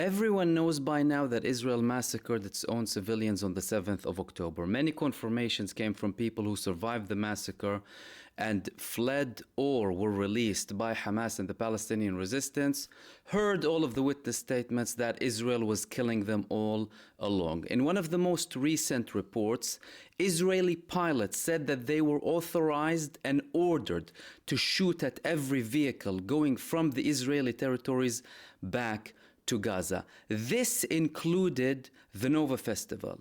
Everyone knows by now that Israel massacred its own civilians on the 7th of October. Many confirmations came from people who survived the massacre and fled or were released by Hamas and the Palestinian resistance, heard all of the witness statements that Israel was killing them all along. In one of the most recent reports, Israeli pilots said that they were authorized and ordered to shoot at every vehicle going from the Israeli territories back to Gaza. This included the Nova Festival.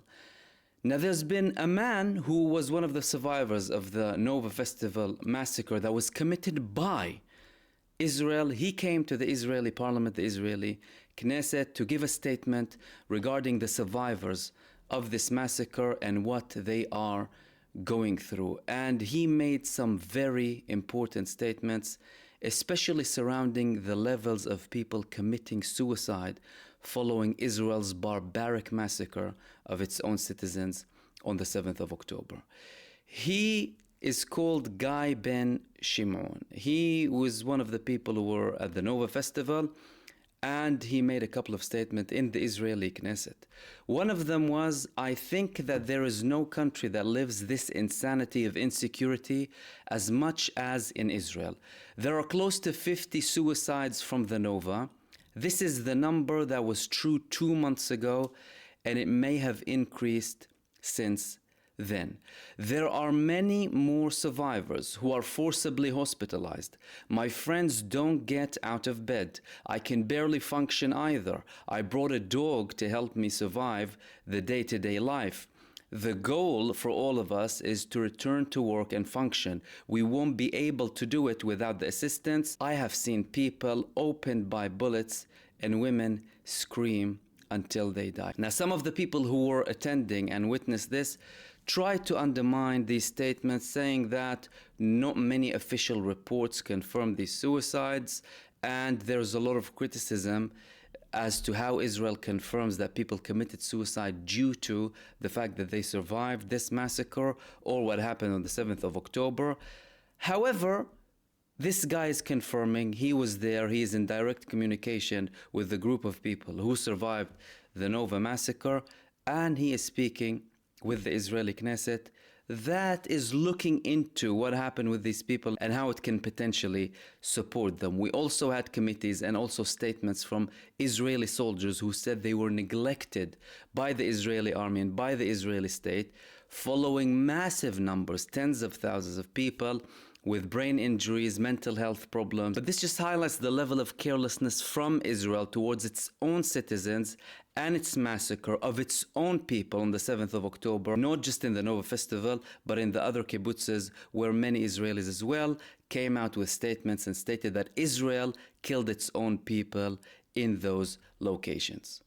Now, there's been a man who was one of the survivors of the Nova Festival massacre that was committed by Israel. He came to the Israeli parliament, the Israeli Knesset, to give a statement regarding the survivors of this massacre and what they are going through. And he made some very important statements, especially surrounding the levels of people committing suicide following Israel's barbaric massacre of its own citizens on the 7th of October. He is called Guy Ben Shimon. He was one of the people who were at the Nova Festival, and he made a couple of statements in the Israeli Knesset. One of them was, I think that there is no country that lives this insanity of insecurity as much as in Israel. There are close to 50 suicides from the Nova. This is the number that was true 2 months ago, and it may have increased since then. There are many more survivors who are forcibly hospitalized. My friends don't get out of bed. I can barely function either. I brought a dog to help me survive the day-to-day life. The goal for all of us is to return to work and function. We won't be able to do it without the assistance. I have seen people opened by bullets and women scream until they die. Now, some of the people who were attending and witnessed this tried to undermine these statements, saying that not many official reports confirm these suicides, and there's a lot of criticism as to how Israel confirms that people committed suicide due to the fact that they survived this massacre or what happened on the 7th of October. However, this guy is confirming he was there. He is in direct communication with the group of people who survived the Nova massacre, and he is speaking with the Israeli Knesset that is looking into what happened with these people and how it can potentially support them. We also had committees and also statements from Israeli soldiers who said they were neglected by the Israeli army and by the Israeli state, following massive numbers, tens of thousands of people with brain injuries, mental health problems. But this just highlights the level of carelessness from Israel towards its own citizens and its massacre of its own people on the 7th of October, not just in the Nova Festival, but in the other kibbutzes where many Israelis as well came out with statements and stated that Israel killed its own people in those locations.